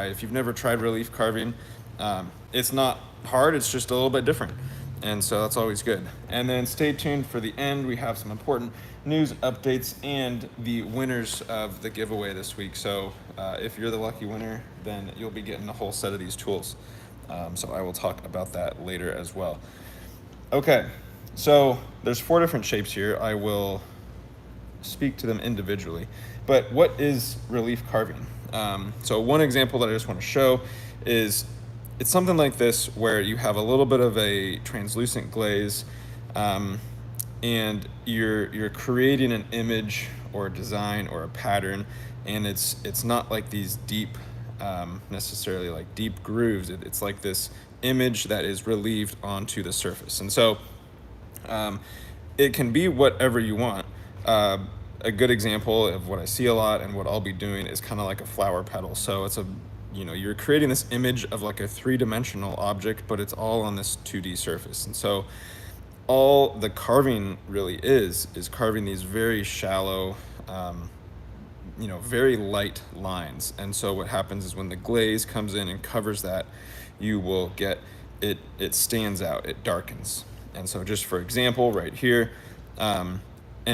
why. If you've never tried relief carving, it's not hard, it's just a little bit different. And so that's always good. And then stay tuned for the end. We have some important news updates and the winners of the giveaway this week. So if you're the lucky winner, then you'll be getting a whole set of these tools. So I will talk about that later as well. Okay, so there's 4 different shapes here. I will speak to them individually. But what is relief carving? So one example that I just want to show is it's something like this where you have a little bit of a translucent glaze and you're creating an image or a design or a pattern, and it's not like these deep necessarily like deep grooves. It's like this image that is relieved onto the surface. And so it can be whatever you want. A good example of what I see a lot and what I'll be doing is kind of like a flower petal. So it's you're creating this image of like a 3-dimensional object, but it's all on this 2D surface. And so all the carving really is carving these very shallow, very light lines. And so what happens is when the glaze comes in and covers that, you will get it stands out, it darkens. And so just for example, right here, and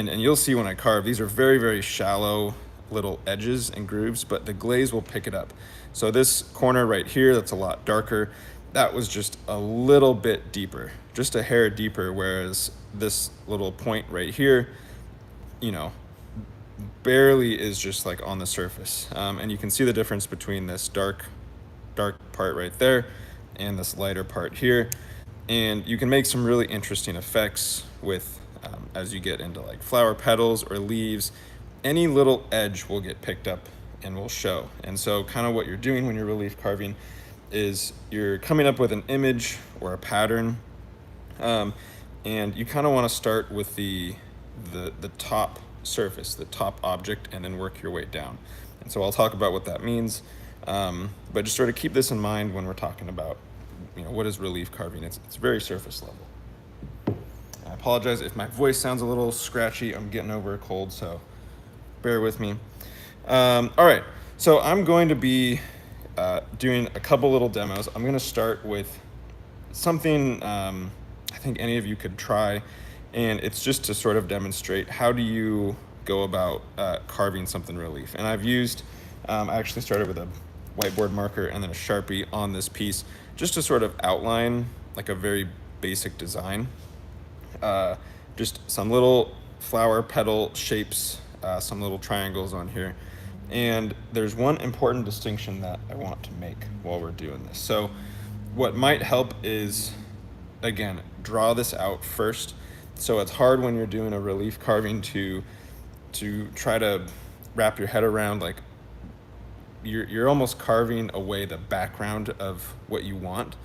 you'll see when I carve, these are very, very shallow little edges and grooves, but the glaze will pick it up. So this corner right here, that's a lot darker. That was just a little bit deeper, just a hair deeper, whereas this little point right here, barely is just like on the surface. And you can see the difference between this dark part right there and this lighter part here. And you can make some really interesting effects with, as you get into like flower petals or leaves, any little edge will get picked up and will show. And so kind of what you're doing when you're relief carving is you're coming up with an image or a pattern, and you kind of want to start with the top surface, the top object, and then work your way down. And so I'll talk about what that means, but just sort of keep this in mind when we're talking about what is relief carving. It's very surface level. I apologize if my voice sounds a little scratchy. I'm getting over a cold, so bear with me. All right, so I'm going to be doing a couple little demos. I'm going to start with something I think any of you could try, and it's just to sort of demonstrate how do you go about carving something relief. And I've used, I actually started with a whiteboard marker and then a Sharpie on this piece just to sort of outline like a very basic design. Just some little flower petal shapes, some little triangles on here. And there's one important distinction that I want to make while we're doing this. So what might help is, again, draw this out first. So it's hard when you're doing a relief carving to try to wrap your head around, like you're almost carving away the background of what you want.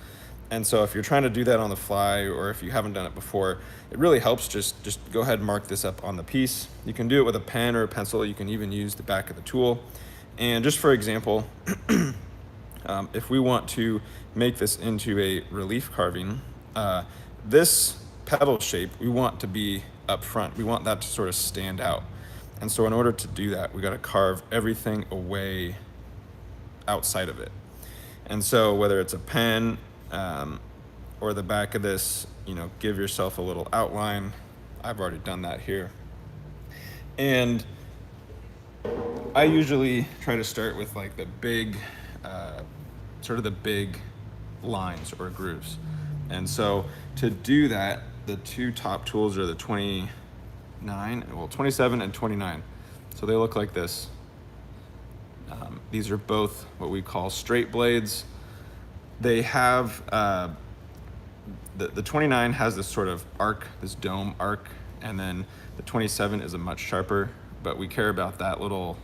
And so if you're trying to do that on the fly, or if you haven't done it before, it really helps just go ahead and mark this up on the piece. You can do it with a pen or a pencil. You can even use the back of the tool. And just for example, if we want to make this into a relief carving, this petal shape, we want to be up front. We want that to sort of stand out. And so in order to do that, we got to carve everything away outside of it. And so whether it's a pen, or the back of this, give yourself a little outline. I've already done that here. And I usually try to start with like the big, sort of the big lines or grooves. And so to do that, the 2 top tools are the 27 and 29. So they look like this. These are both what we call straight blades. They have, the 29 has this sort of arc, this dome arc, and then the 27 is a much sharper, but we care about that little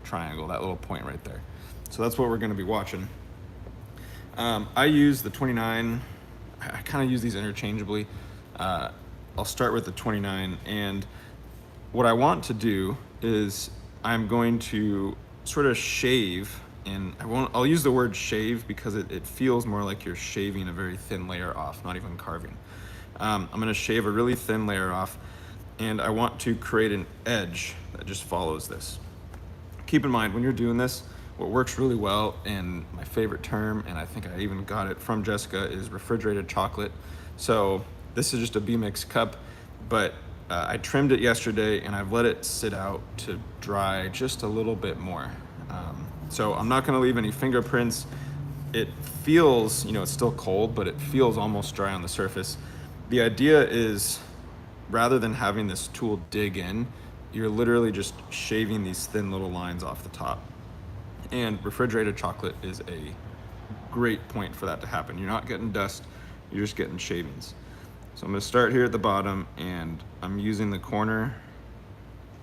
triangle, that little point right there. So that's what we're gonna be watching. I use the 29, I kind of use these interchangeably. I'll start with the 29, and what I want to do is I'm going to sort of shave, and I'll use the word shave because it feels more like you're shaving a very thin layer off, not even carving. I'm gonna shave a really thin layer off, and I want to create an edge that just follows this. Keep in mind, when you're doing this, what works really well, and my favorite term, and I think I even got it from Jessica, is refrigerated chocolate. So this is just a B-Mix cup, but I trimmed it yesterday and I've let it sit out to dry just a little bit more. So I'm not gonna leave any fingerprints. It feels, you know, it's still cold, but it feels almost dry on the surface. The idea is, rather than having this tool dig in, you're literally just shaving these thin little lines off the top. And refrigerated chocolate is a great point for that to happen. You're not getting dust, you're just getting shavings. So I'm gonna start here at the bottom, and I'm using the corner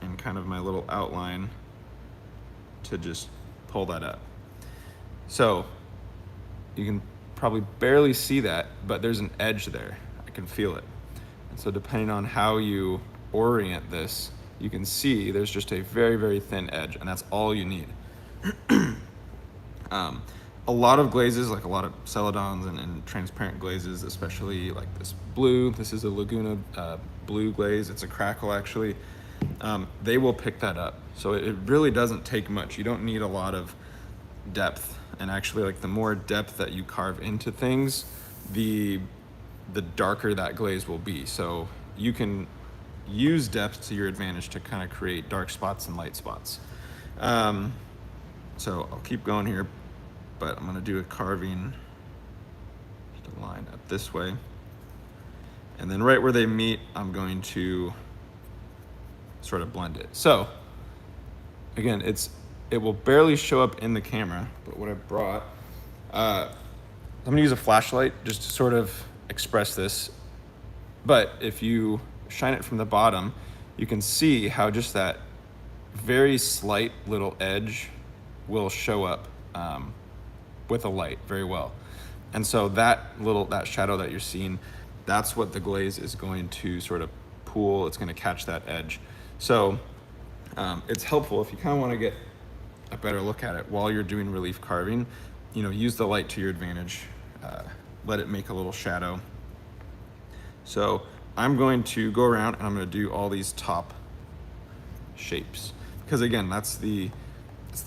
and kind of my little outline to just pull that up. So you can probably barely see that, but there's an edge there. I can feel it. And so depending on how you orient this, you can see there's just a very, very thin edge, and that's all you need. A lot of glazes, like a lot of celadons and transparent glazes, especially like this blue, this is a Laguna blue glaze, it's a crackle actually, they will pick that up. So it really doesn't take much. You don't need a lot of depth, and actually, like, the more depth that you carve into things, the darker that glaze will be. So you can use depth to your advantage to kind of create dark spots and light spots. So I'll keep going here, but I'm gonna do a carving, just a line up this way. And then right where they meet, I'm going to sort of blend it. So again, it will barely show up in the camera, but what I brought, I'm gonna use a flashlight just to sort of express this. But if you shine it from the bottom, you can see how just that very slight little edge will show up with a light very well. And so that shadow that you're seeing, that's what the glaze is going to sort of pool. It's going to catch that edge. So it's helpful if you kind of want to get a better look at it while you're doing relief carving. You know, use the light to your advantage. Let it make a little shadow. So I'm going to go around and I'm going to do all these top shapes, because again, it's the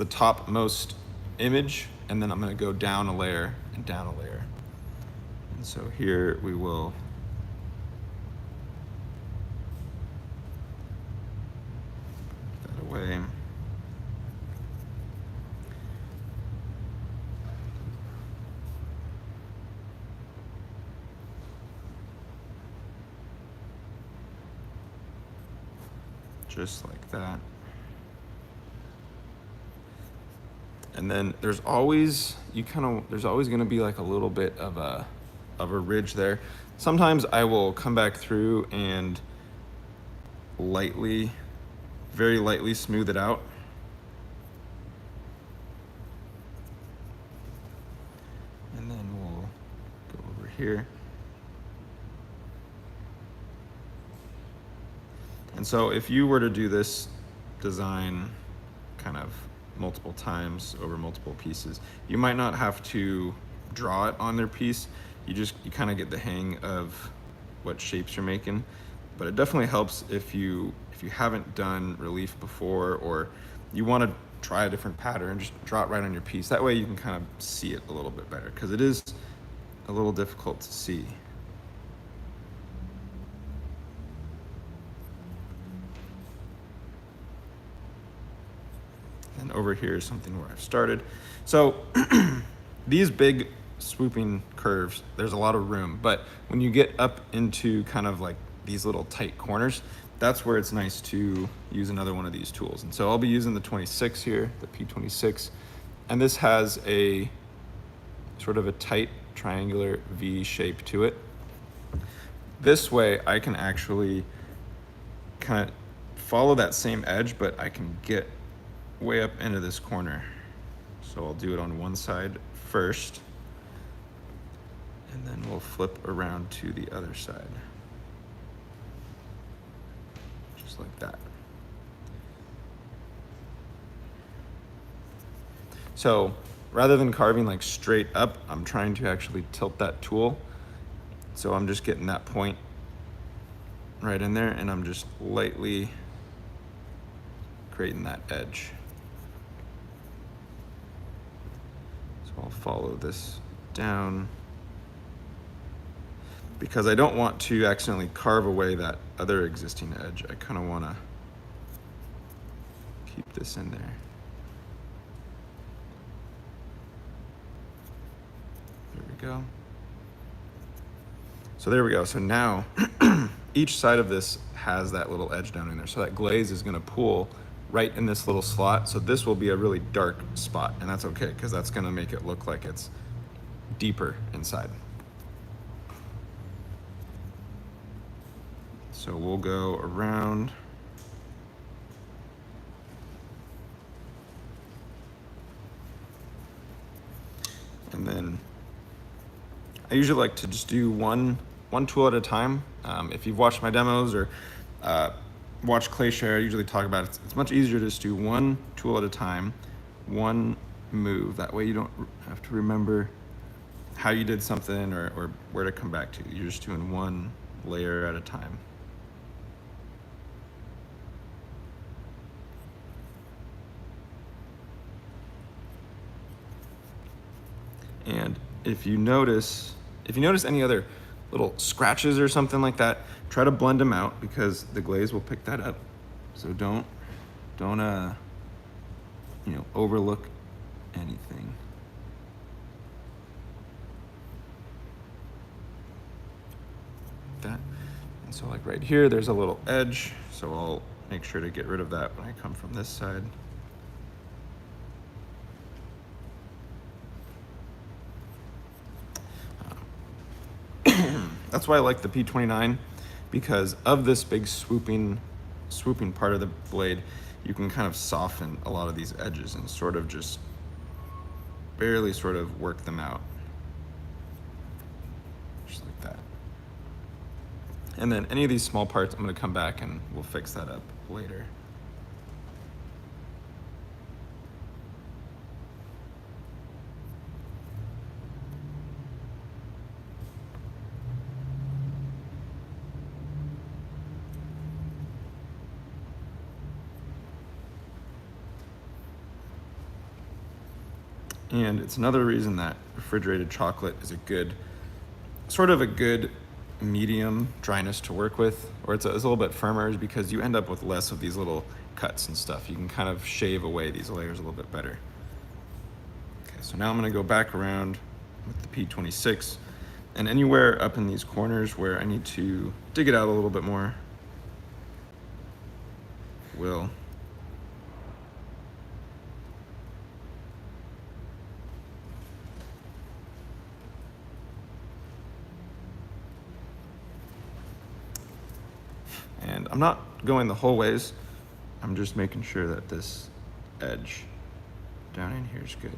topmost image, and then I'm going to go down a layer and down a layer. And so here we will put that away. Just like that. And then there's always going to be like a little bit of a ridge there. Sometimes I will come back through and very lightly smooth it out. And then we'll go over here. And so if you were to do this design kind of multiple times over multiple pieces, you might not have to draw it on their piece. You kind of get the hang of what shapes you're making. But it definitely helps if you haven't done relief before, or you want to try a different pattern, just draw it right on your piece. That way you can kind of see it a little bit better, because it is a little difficult to see. And over here is something where I've started. So these big swooping curves, there's a lot of room, but when you get up into kind of like these little tight corners, that's where it's nice to use another one of these tools. And so I'll be using the 26 here, the P26, and this has a sort of a tight triangular V shape to it. This way I can actually kind of follow that same edge, but I can get way up into this corner. So I'll do it on one side first, and then we'll flip around to the other side. Just like that. So rather than carving like straight up, I'm trying to actually tilt that tool. So I'm just getting that point right in there, and I'm just lightly creating that edge. I'll follow this down because I don't want to accidentally carve away that other existing edge. I kind of want to keep this in there. There we go. So there we go. So now each side of this has that little edge down in there. So that glaze is going to pool right in this little slot. So this will be a really dark spot, and that's okay because that's going to make it look like it's deeper inside. So we'll go around. And then I usually like to just do one tool at a time. If you've watched my demos or watched ClayShare, I usually talk about it. It's much easier to just do one tool at a time, one move. That way you don't have to remember how you did something or where to come back to. You're just doing one layer at a time. And if you notice any other little scratches or something like that, try to blend them out because the glaze will pick that up. So don't overlook anything. That. And so like right here, there's a little edge. So I'll make sure to get rid of that when I come from this side. That's why I like the P29, because of this big swooping part of the blade, you can kind of soften a lot of these edges and sort of just barely sort of work them out. Just like that. And then any of these small parts, I'm going to come back and we'll fix that up later. And it's another reason that refrigerated chocolate is a good medium dryness to work with, or it's a little bit firmer, is because you end up with less of these little cuts and stuff. You can kind of shave away these layers a little bit better. Okay, so now I'm gonna go back around with the P26, and anywhere up in these corners where I need to dig it out a little bit more, will. And I'm not going the whole ways. I'm just making sure that this edge down in here is good.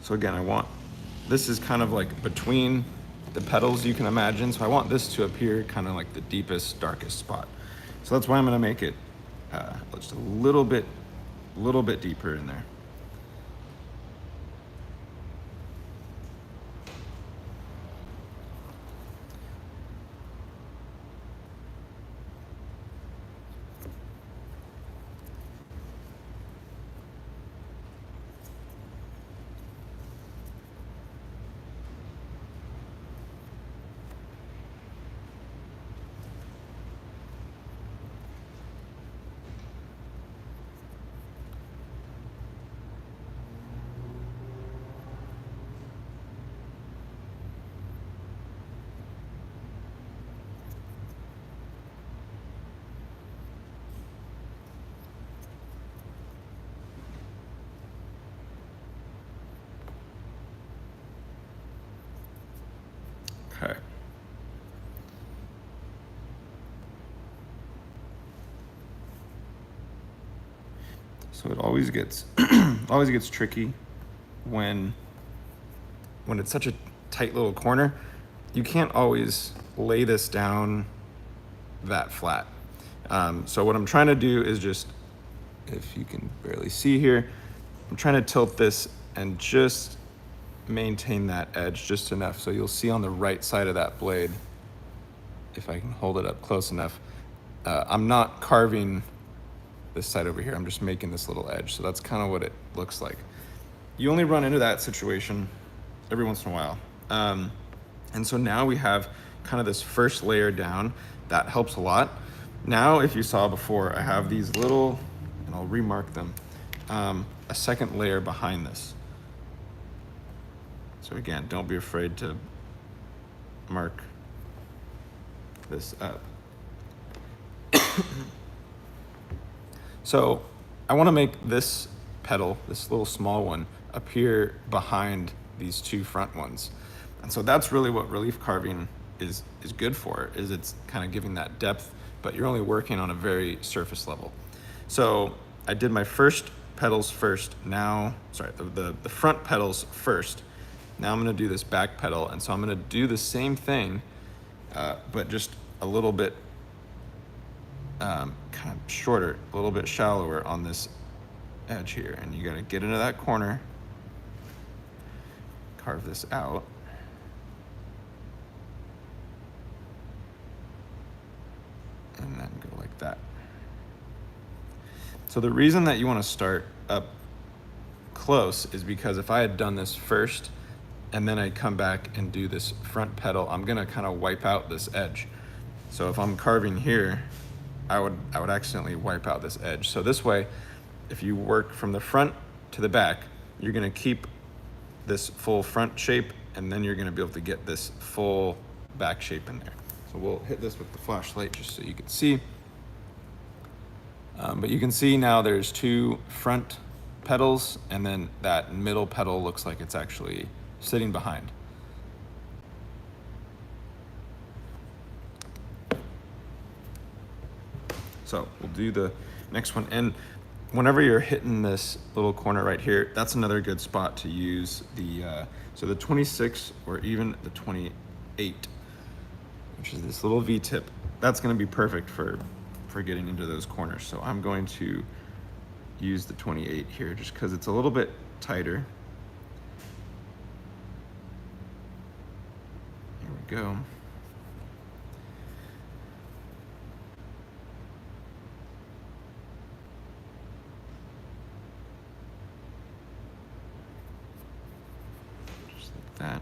So again, this is kind of like between the petals you can imagine. So I want this to appear kind of like the deepest, darkest spot. So that's why I'm gonna make it just a little bit deeper in there. Okay. So it always gets tricky when it's such a tight little corner. You can't always lay this down that flat. So what I'm trying to do is just, if you can barely see here, I'm trying to tilt this and just maintain that edge just enough. So you'll see on the right side of that blade, if I can hold it up close enough, I'm not carving this side over here. I'm just making this little edge. So that's kind of what it looks like. You only run into that situation every once in a while. And so now we have kind of this first layer down. That helps a lot. Now, if you saw before, I have these little, and I'll remark them, a second layer behind this. So again, don't be afraid to mark this up. So I want to make this pedal, this little small one, appear behind these two front ones. And so that's really what relief carving is good for, is it's kind of giving that depth, but you're only working on a very surface level. So I did my first pedals first. Now, sorry, the front pedals first. Now I'm gonna do this back pedal. And so I'm gonna do the same thing, but just a little bit kind of shorter, a little bit shallower on this edge here. And you gotta get into that corner, carve this out. And then go like that. So the reason that you want to start up close is because if I had done this first and then I come back and do this front pedal, I'm gonna kind of wipe out this edge. So if I'm carving here, I would accidentally wipe out this edge. So this way, if you work from the front to the back, you're gonna keep this full front shape, and then you're gonna be able to get this full back shape in there. So we'll hit this with the flashlight just so you can see. But you can see now there's two front pedals, and then that middle pedal looks like it's actually sitting behind. So we'll do the next one. And whenever you're hitting this little corner right here, that's another good spot to use so the 26 or even the 28, which is this little V-tip. That's gonna be perfect for getting into those corners. So I'm going to use the 28 here just because it's a little bit tighter. Here we go. Just like that.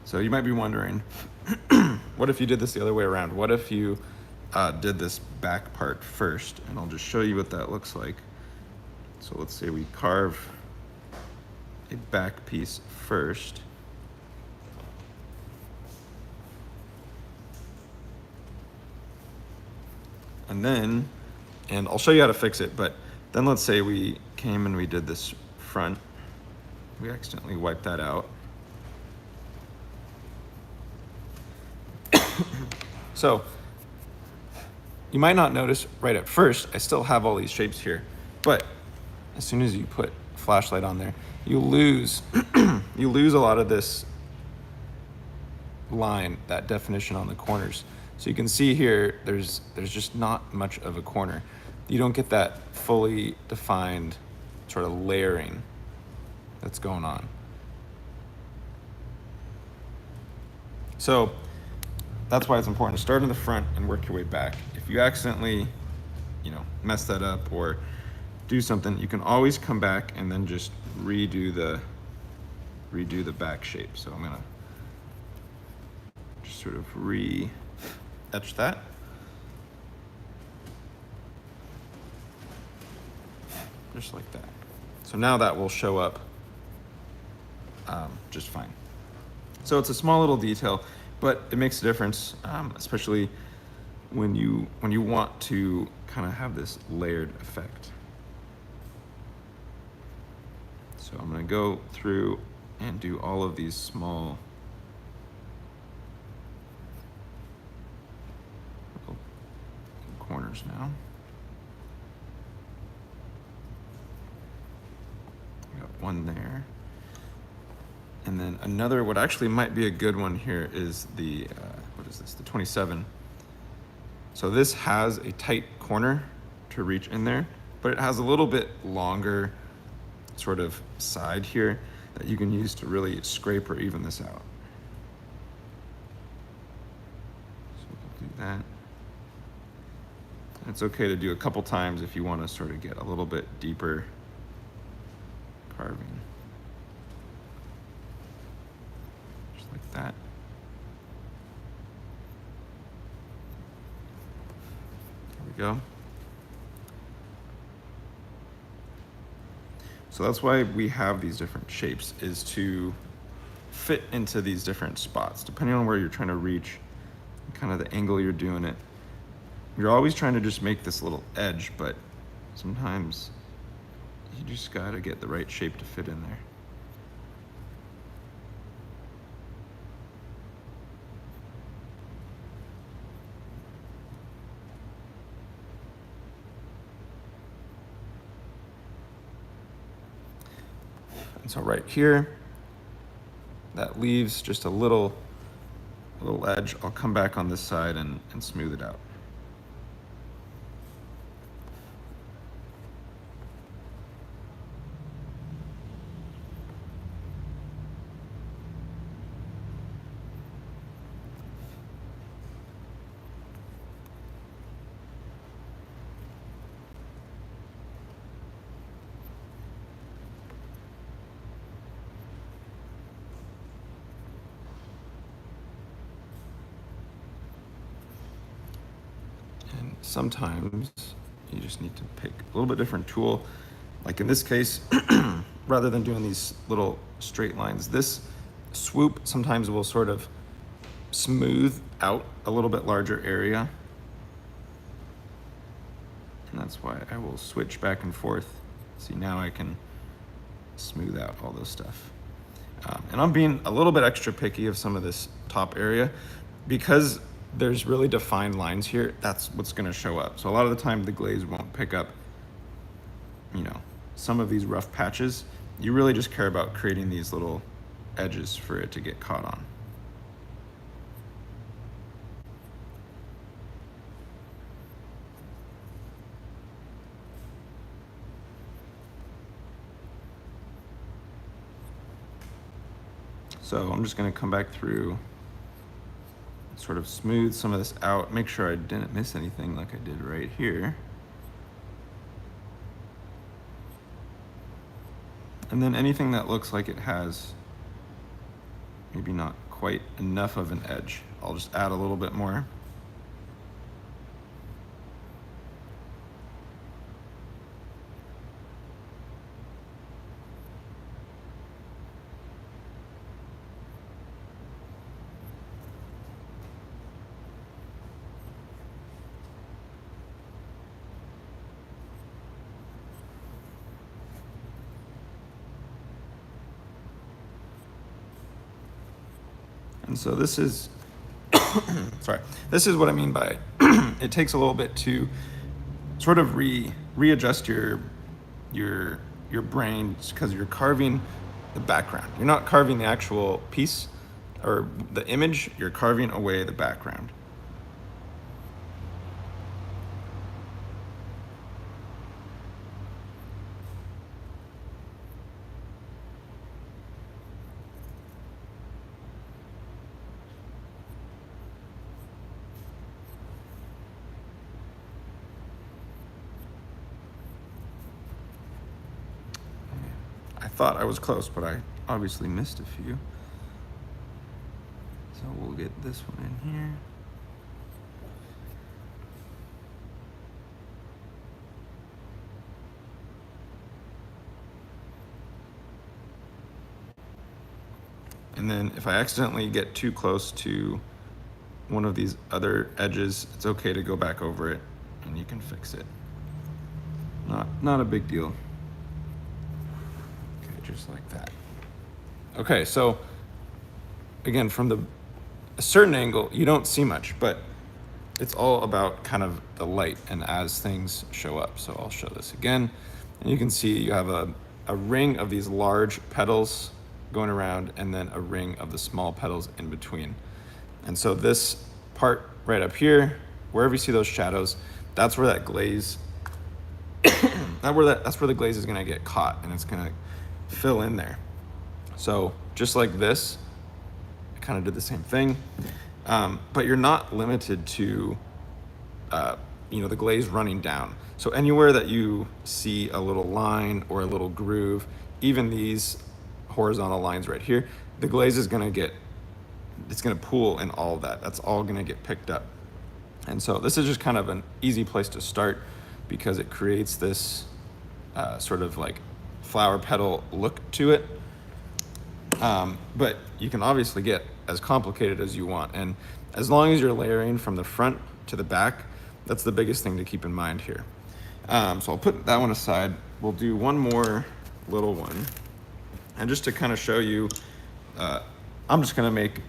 So you might be wondering, what if you did this the other way around? What if you did this back part first? And I'll just show you what that looks like. So let's say we carve a back piece first. And I'll show you how to fix it, but then let's say we came and we did this front. We accidentally wiped that out. So you might not notice right at first, I still have all these shapes here, but as soon as you put a flashlight on there, you lose you lose a lot of this line, that definition on the corners. So you can see here, there's just not much of a corner. You don't get that fully defined sort of layering that's going on. So that's why it's important to start in the front and work your way back. If you accidentally, mess that up or do something, you can always come back and then just redo the back shape. So I'm gonna just sort of re-etch that. Just like that. So now that will show up just fine. So it's a small little detail, but it makes a difference, especially when you want to kind of have this layered effect. So I'm going to go through and do all of these small little corners now. Got one there. And then another, what actually might be a good one here is the, what is this, the 27. So this has a tight corner, to reach in there, but it has a little bit longer sort of side here that you can use to really scrape or even this out. So we'll do that. It's okay to do a couple times if you want to sort of get a little bit deeper carving. Just like that. There we go. So that's why we have these different shapes, is to fit into these different spots, depending on where you're trying to reach, kind of the angle you're doing it. You're always trying to just make this little edge, but sometimes you just gotta get the right shape to fit in there. And so right here, that leaves just a little edge. I'll come back on this side and smooth it out. Sometimes you just need to pick a little bit different tool. Like in this case, rather than doing these little straight lines, this swoop sometimes will sort of smooth out a little bit larger area. And that's why I will switch back and forth. See, now I can smooth out all those stuff. And I'm being a little bit extra picky of some of this top area because there's really defined lines here. That's what's gonna show up. So a lot of the time the glaze won't pick up, you know, some of these rough patches. You really just care about creating these little edges for it to get caught on. So I'm just gonna come back through, sort of smooth some of this out, make sure I didn't miss anything like I did right here. And then anything that looks like it has maybe not quite enough of an edge, I'll just add a little bit more. And so this is, sorry, this is what I mean by it takes a little bit to sort of readjust your brain, because you're carving the background. You're not carving the actual piece or the image, you're carving away the background. I thought I was close, but I obviously missed a few. So we'll get this one in here. And then if I accidentally get too close to one of these other edges, it's okay to go back over it and you can fix it. Not a big deal. Just like that. Okay, so again, from a certain angle, you don't see much, but it's all about kind of the light and as things show up. So I'll show this again. And you can see you have a ring of these large petals going around and then a ring of the small petals in between. And so this part right up here, wherever you see those shadows, that's where that glaze that's where the glaze is gonna get caught and it's gonna fill in there. So just like this, I kind of did the same thing, but you're not limited to, the glaze running down. So anywhere that you see a little line or a little groove, even these horizontal lines right here, the glaze is gonna it's gonna pool in all of that. That's all gonna get picked up. And so this is just kind of an easy place to start because it creates this sort of like flower petal look to it. But you can obviously get as complicated as you want. And as long as you're layering from the front to the back, that's the biggest thing to keep in mind here. So I'll put that one aside. We'll do one more little one. And just to kind of show you, I'm just gonna make,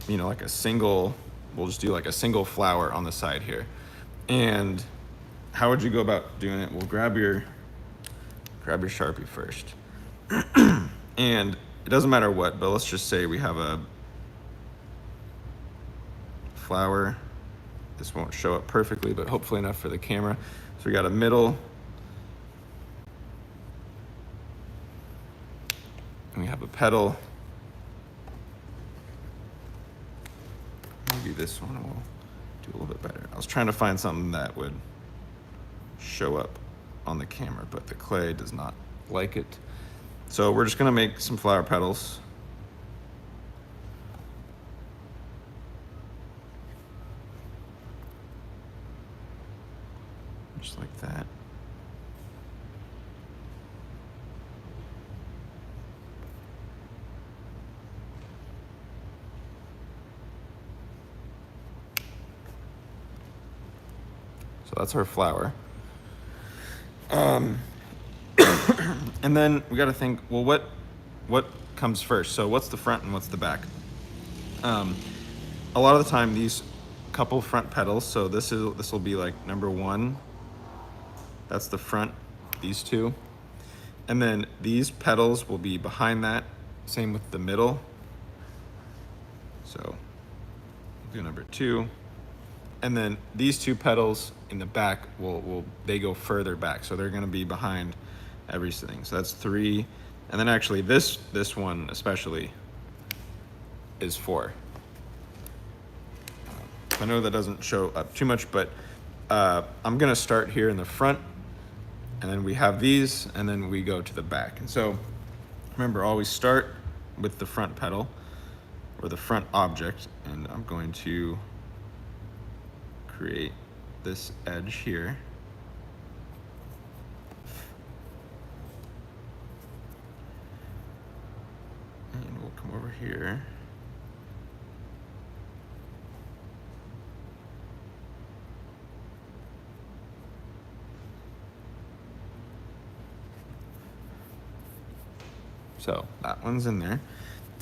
like a single, we'll just do like a single flower on the side here. And how would you go about doing it? We'll grab your Sharpie first. And it doesn't matter what, but let's just say we have a flower. This won't show up perfectly, but hopefully enough for the camera. So we got a middle. And we have a petal. Maybe this one will do a little bit better. I was trying to find something that would show up on the camera, but the clay does not like it. So we're just gonna make some flower petals. Just like that. So that's our flower. And then we got to think, well, what comes first? So what's the front and what's the back? A lot of the time, these couple front petals. So this will be like number one. That's the front. These two, and then these petals will be behind that. Same with the middle. So we'll do number two. And then these two petals in the back they go further back, so they're going to be behind everything. So that's three, and then actually this one especially is four. I know that doesn't show up too much, but I'm going to start here in the front, and then we have these, and then we go to the back. And so remember, always start with the front petal or the front object, and I'm going to create this edge here. And we'll come over here. So that one's in there.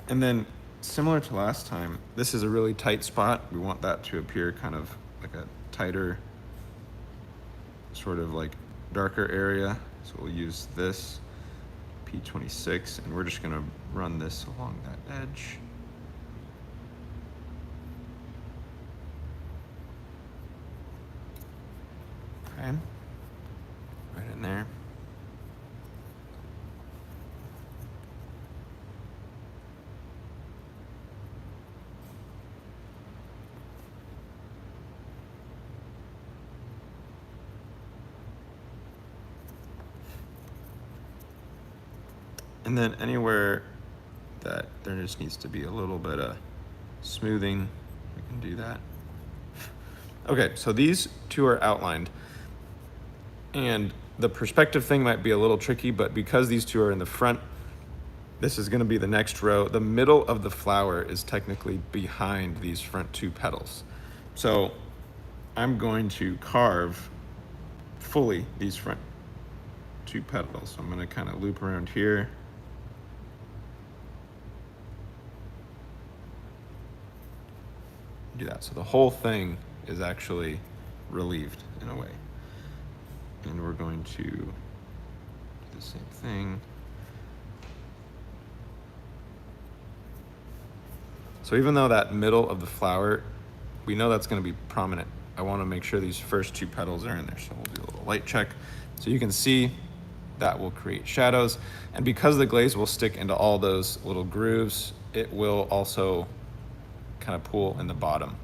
And then similar to last time, this is a really tight spot. We want that to appear kind of like a tighter, sort of like darker area. So we'll use this P26, and we're just gonna run this along that edge. Okay, right in there. And then anywhere that there just needs to be a little bit of smoothing, we can do that. Okay, so these two are outlined. And the perspective thing might be a little tricky, but because these two are in the front, this is gonna be the next row. The middle of the flower is technically behind these front two petals. So I'm going to carve fully these front two petals. So I'm gonna kind of loop around here. Do that. So the whole thing is actually relieved in a way. And we're going to do the same thing. So even though that middle of the flower, we know that's going to be prominent, I want to make sure these first two petals are in there. So we'll do a little light check. So you can see that will create shadows. And because the glaze will stick into all those little grooves, it will also kind of pool in the bottom.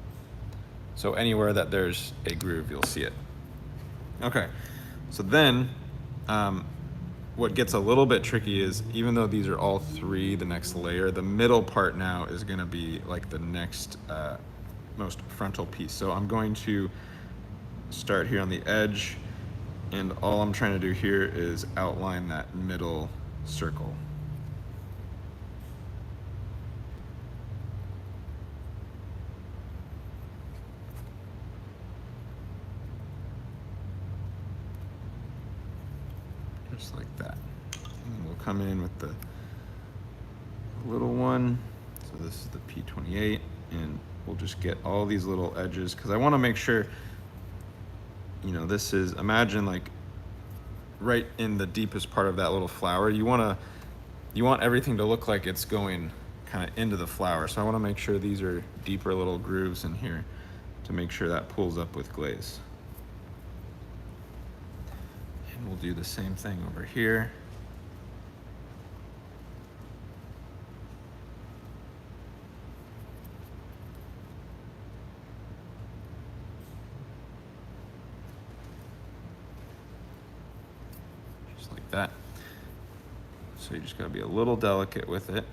So anywhere that there's a groove, you'll see it. Okay, so then what gets a little bit tricky is, even though these are all three, the next layer, the middle part now is gonna be like the next most frontal piece. So I'm going to start here on the edge, and all I'm trying to do here is outline that middle circle. Just like that. And then we'll come in with the little one. So this is the P28, and we'll just get all these little edges, because I want to make sure, you know, this is, imagine like right in the deepest part of that little flower, you want everything to look like it's going kind of into the flower. So I want to make sure these are deeper little grooves in here to make sure that pulls up with glaze. And we'll do the same thing over here. Just like that. So you just gotta be a little delicate with it.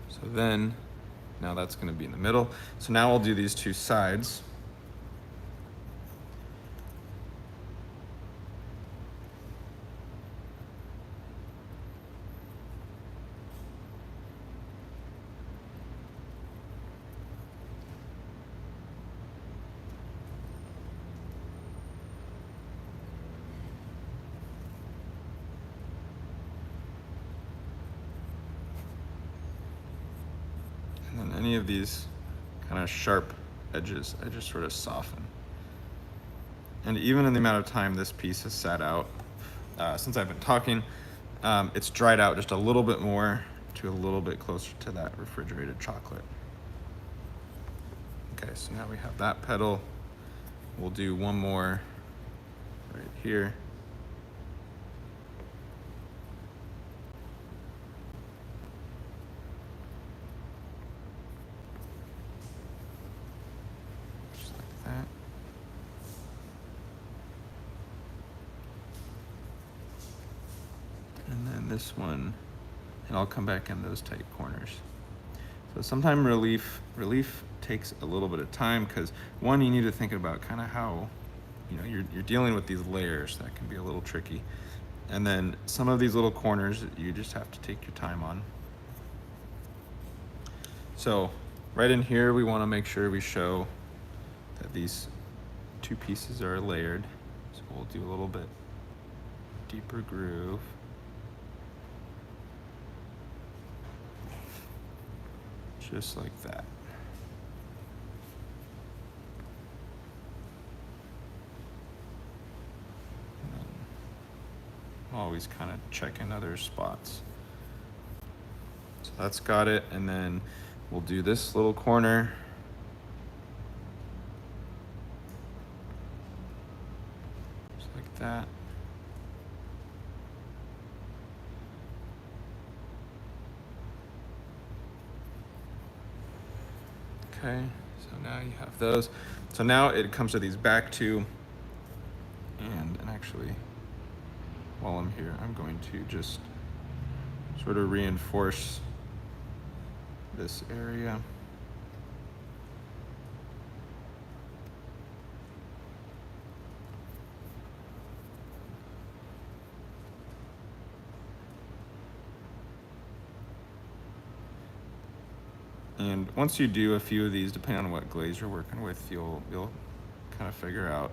So then, now that's gonna be in the middle. So now we'll do these two sides. And then any of these kind of sharp edges, I just sort of soften. And even in the amount of time this piece has sat out, since I've been talking, it's dried out just a little bit more to a little bit closer to that refrigerated chocolate. Okay, so now we have that petal. We'll do one more right here. Just like that. And then this one, and I'll come back in those tight corners. So sometimes relief takes a little bit of time, because one, you need to think about kind of how, you know, you're dealing with these layers that can be a little tricky. And then some of these little corners you just have to take your time on. So right in here, we want to make sure we show that these two pieces are layered. So we'll do a little bit deeper groove. Just like that. Always kind of checking other spots. So that's got it, and then we'll do this little corner. Just like that. Okay, so now you have those. So now it comes to these back two, and actually, while I'm here, I'm going to just sort of reinforce this area. And once you do a few of these, depending on what glaze you're working with, you'll kind of figure out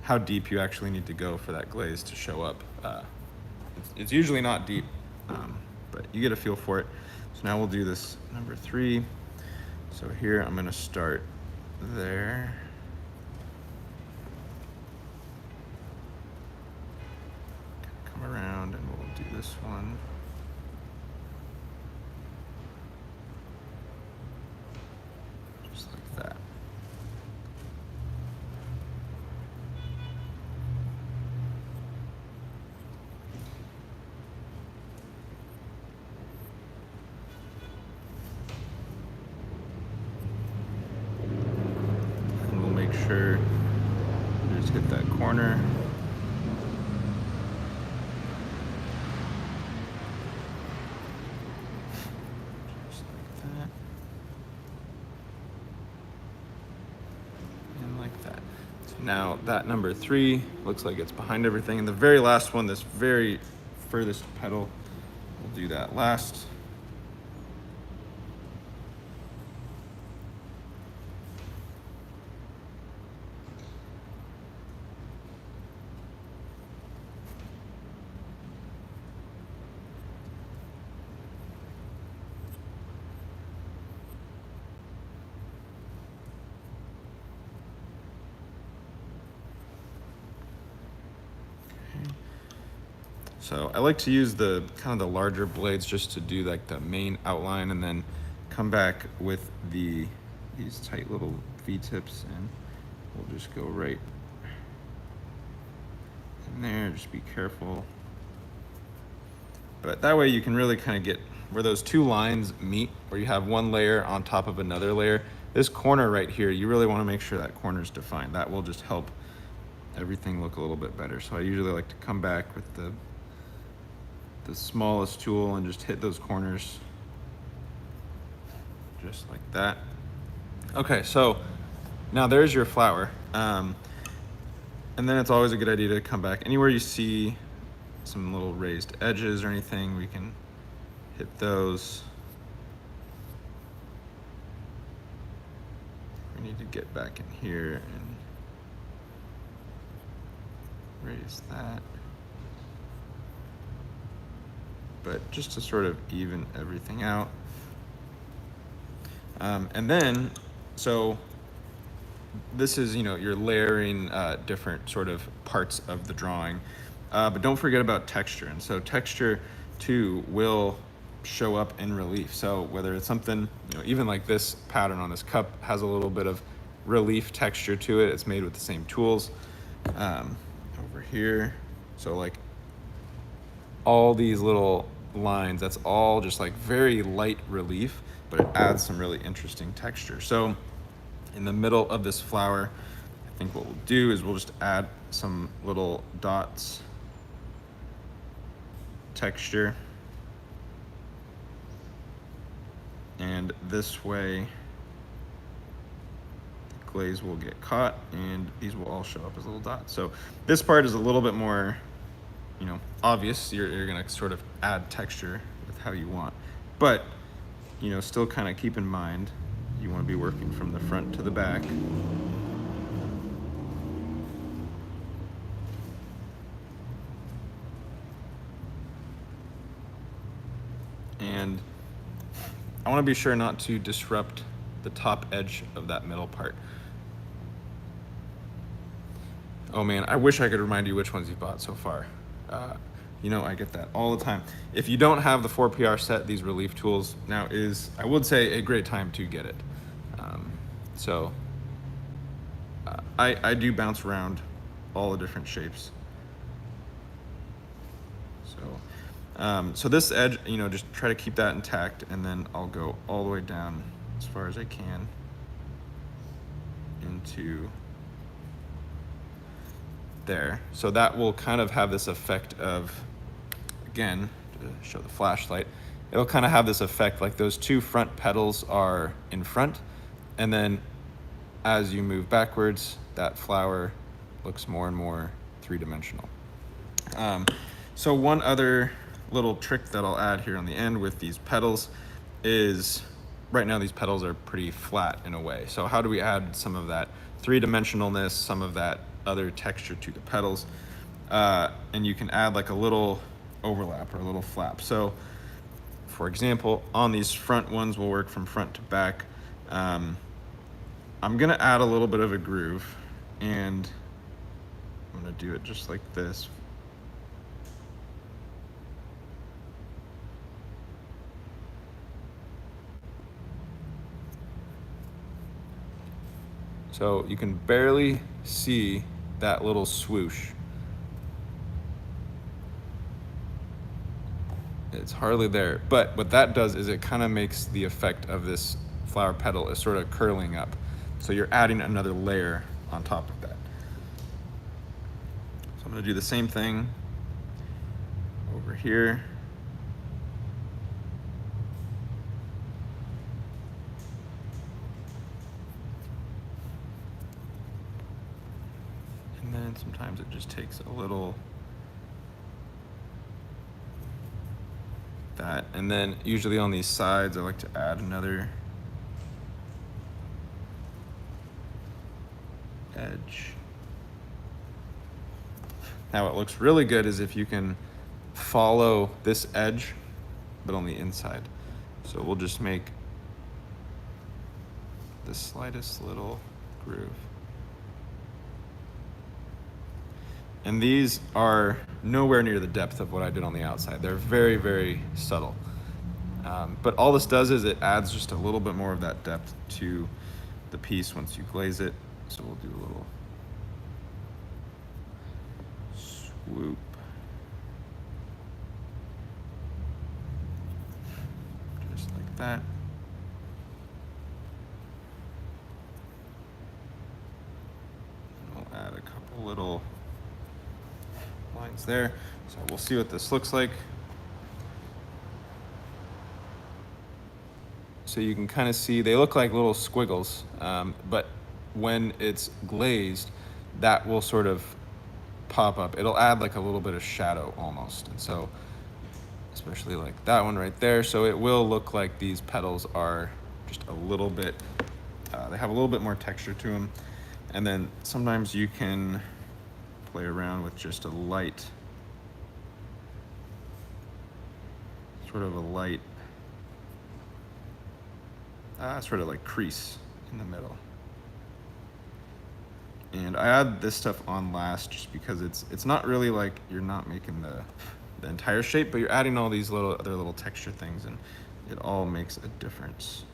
how deep you actually need to go for that glaze to show up. It's usually not deep, but you get a feel for it. So now we'll do this number 3. So here I'm gonna start there. Come around and we'll do this one. Just like that. Just hit that corner. Just like that. And like that. So now that number 3 looks like it's behind everything. And the very last one, this very furthest pedal, we'll do that last. So I like to use the kind of the larger blades just to do like the main outline, and then come back with these tight little V-tips, and we'll just go right in there. Just be careful. But that way you can really kind of get where those two lines meet, where you have one layer on top of another layer. This corner right here, you really want to make sure that corner is defined. That will just help everything look a little bit better. So I usually like to come back with the smallest tool and just hit those corners just like that. Okay, so now there's your flower. And then it's always a good idea to come back anywhere you see some little raised edges or anything, we can hit those. We need to get back in here and raise that. But just to sort of even everything out. And then, so this is, you know, you're layering different sort of parts of the drawing. But don't forget about texture. And so texture too will show up in relief. So whether it's something, you know, even like this pattern on this cup has a little bit of relief texture to it. It's made with the same tools. Over here, so like all these little lines, that's all just like very light relief, but it adds some really interesting texture. So in the middle of this flower, I think what we'll do is we'll just add some little dots, texture, and this way the glaze will get caught and these will all show up as little dots. So this part is a little bit more, you know, obvious. You're gonna sort of add texture with how you want, but you know, still kind of keep in mind you want to be working from the front to the back. And I want to be sure not to disrupt the top edge of that middle part. Oh man, I wish I could remind you which ones you've bought so far. You know, I get that all the time. If you don't have the 4PR set, these relief tools, now is, I would say, a great time to get it. I do bounce around all the different shapes. So this edge, you know, just try to keep that intact, and then I'll go all the way down as far as I can into there. So that will kind of have this effect of, again, to show the flashlight, it'll kind of have this effect like those two front petals are in front, and then as you move backwards, that flower looks more and more three-dimensional. So one other little trick that I'll add here on the end with these petals is, right now these petals are pretty flat in a way. So how do we add some of that three-dimensionalness, some of that other texture to the petals? And you can add like a little overlap or a little flap. So for example, on these front ones, we'll work from front to back. I'm gonna add a little bit of a groove, and I'm gonna do it just like this. So you can barely see that little swoosh. It's hardly there, but what that does is it kind of makes the effect of this flower petal is sort of curling up. So you're adding another layer on top of that. gonna do the same thing over here. And then sometimes it just takes a little that. And then usually on these sides, I like to add another edge. Now what looks really good is if you can follow this edge, but on the inside. So we'll just make the slightest little groove. And these are nowhere near the depth of what I did on the outside. They're very, very subtle. But all this does is it adds just a little bit more of that depth to the piece once you glaze it. So we'll do a little swoop. Just like that. And we'll add a couple little lines there. So we'll see what this looks like. So you can kind of see, they look like little squiggles, but when it's glazed, that will sort of pop up. It'll add like a little bit of shadow almost. And so, especially like that one right there. So it will look like these petals are just a little bit, they have a little bit more texture to them. And then sometimes you can play around with just a light, sort of a light, sort of like crease in the middle. And I add this stuff on last just because it's not really like you're not making the entire shape, but you're adding all these other little texture things, and it all makes a difference.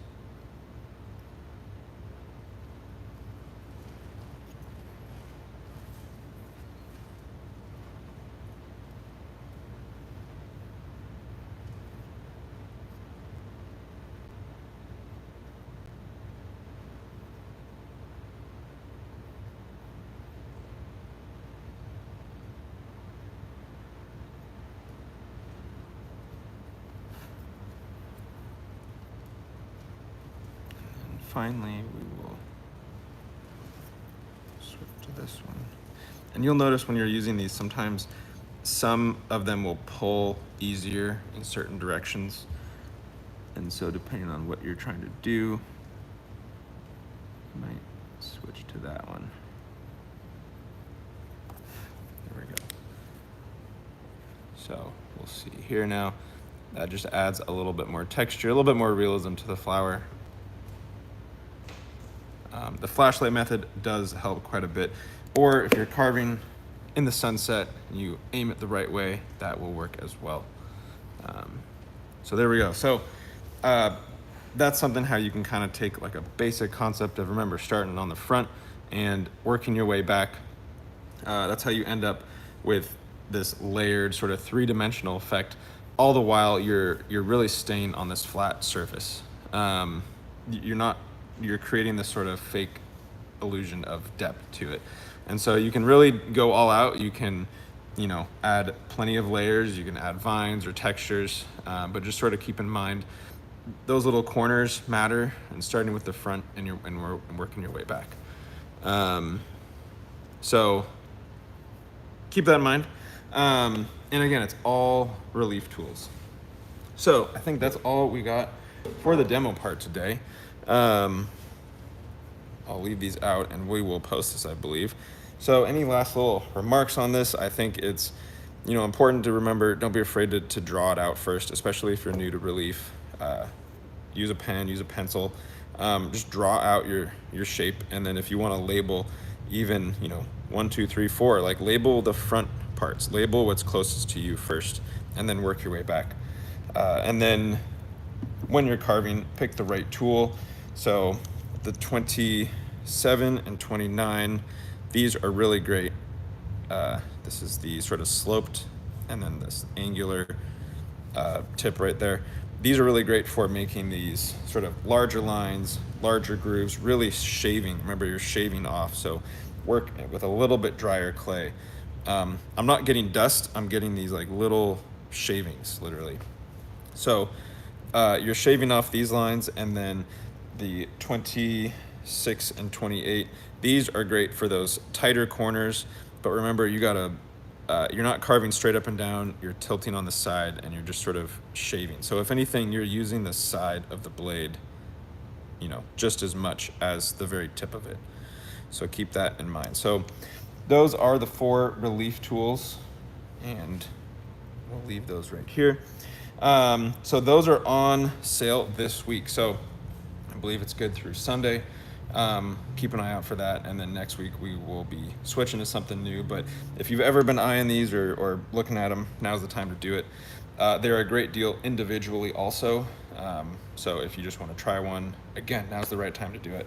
Finally, we will switch to this one. And you'll notice when you're using these, sometimes some of them will pull easier in certain directions. And so depending on what you're trying to do, you might switch to that one. There we go. So we'll see here now. That just adds a little bit more texture, a little bit more realism to the flower. The flashlight method does help quite a bit. Or if you're carving in the sunset and you aim it the right way, that will work as well. So there we go. So that's something how you can kind of take like a basic concept of, remember, starting on the front and working your way back. That's how you end up with this layered sort of three-dimensional effect, all the while you're really staying on this flat surface. You're creating this sort of fake illusion of depth to it. And so you can really go all out. You can, add plenty of layers. You can add vines or textures, but just sort of keep in mind those little corners matter, and starting with the front and working your way back. So keep that in mind. And again, it's all relief tools. So I think that's all we got for the demo part today. I'll leave these out and we will post this, I believe. So any last little remarks on this? I think it's important to remember, don't be afraid to draw it out first, especially if you're new to relief. Use a pen, use a pencil, just draw out your shape. And then if you want to label even 1, 2, 3, 4, like label the front parts, label what's closest to you first, and then work your way back. And then when you're carving, pick the right tool. So the 27 and 29, these are really great. This is the sort of sloped, and then this angular tip right there. These are really great for making these sort of larger lines, larger grooves, really shaving. Remember, you're shaving off, so work with a little bit drier clay. I'm not getting dust, I'm getting these like little shavings, literally. So you're shaving off these lines, and then the 26 and 28, these are great for those tighter corners, but remember, you're not carving straight up and down, you're tilting on the side, and you're just sort of shaving. So if anything, you're using the side of the blade, just as much as the very tip of it. So keep that in mind. So those are the 4 relief tools, and we'll leave those right here. So those are on sale this week. So I believe it's good through Sunday. Keep an eye out for that. And then next week we will be switching to something new. But if you've ever been eyeing these or looking at them, now's the time to do it. They're a great deal individually also. So if you just want to try one, again, now's the right time to do it.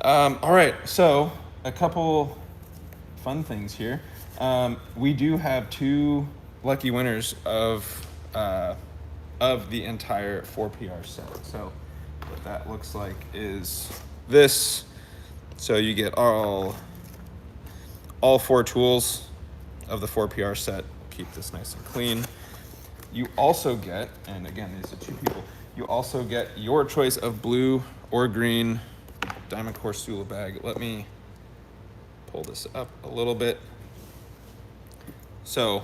All right, so a couple fun things here. We do have 2 lucky winners of the entire 4PR set. So what that looks like is this. So you get all 4 tools of the 4PR set. Keep this nice and clean. You also get, and again, these are 2 people, you also get your choice of blue or green DiamondCore Sula bag. Let me pull this up a little bit. So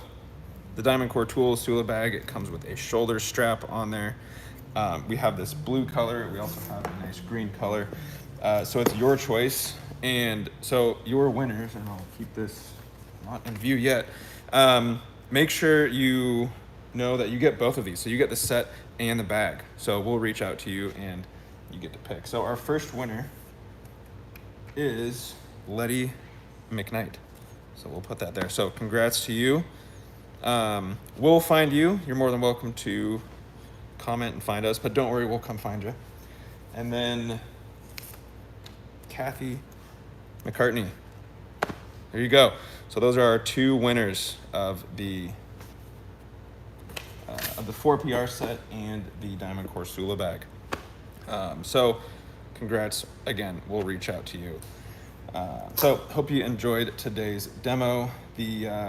the DiamondCore Tool Sula bag, it comes with a shoulder strap on there. We have this blue color. We also have a nice green color. So it's your choice. And so your winners, and I'll keep this not in view yet, make sure you know that you get both of these. So you get the set and the bag. So we'll reach out to you and you get to pick. So our first winner is Letty McKnight. So we'll put that there. So congrats to you. We'll find you. You're more than welcome to comment and find us, but don't worry, we'll come find you. And then Kathy McCartney. There you go. So those are our 2 winners of the 4PR set and the DiamondCore Sula bag. So congrats again. We'll reach out to you. So hope you enjoyed today's demo.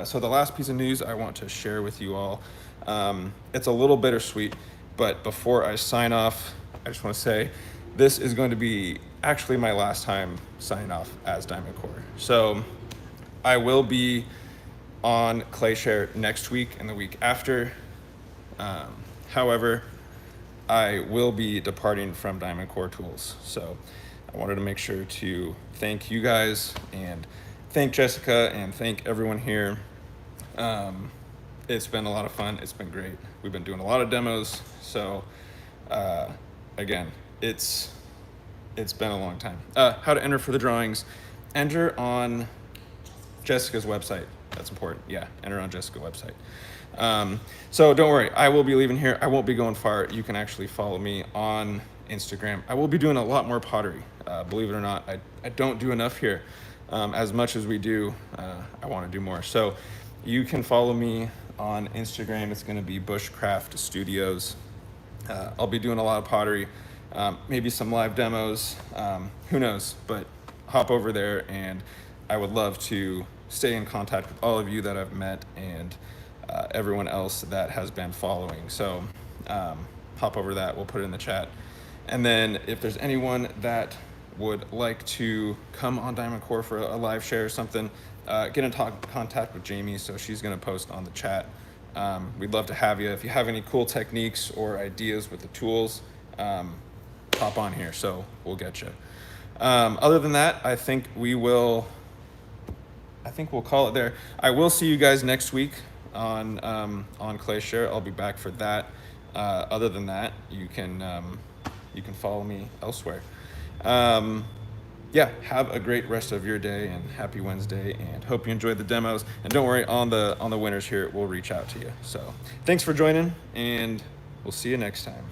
So the last piece of news I want to share with you all, it's a little bittersweet, but before I sign off, I just want to say this is going to be actually my last time signing off as DiamondCore. So I will be on ClayShare next week and the week after. However, I will be departing from DiamondCore Tools. So I wanted to make sure to thank you guys and thank Jessica and thank everyone here. It's been a lot of fun. It's been great. We've been doing a lot of demos. So again, it's been a long time. How to enter for the drawings. Enter on Jessica's website. That's important. Yeah, enter on Jessica's website. So don't worry, I will be leaving here. I won't be going far. You can actually follow me on Instagram. I will be doing a lot more pottery. Believe it or not, I don't do enough here. As much as we do, I want to do more. So you can follow me on Instagram. It's going to be Bushcraft Studios. I'll be doing a lot of pottery, maybe some live demos. Who knows? But hop over there, and I would love to stay in contact with all of you that I've met and everyone else that has been following. So hop over that. We'll put it in the chat. And then if there's anyone that would like to come on DiamondCore for a live share or something, get in contact with Jamie. So she's going to post on the chat. We'd love to have you. If you have any cool techniques or ideas with the tools, hop on here. So we'll get you. Other than that, I think we'll call it there. I will see you guys next week on ClayShare. I'll be back for that. Other than that, you can follow me elsewhere. Yeah, have a great rest of your day and happy Wednesday, and hope you enjoyed the demos. And don't worry, on the winners here, we'll reach out to you. So thanks for joining, and we'll see you next time.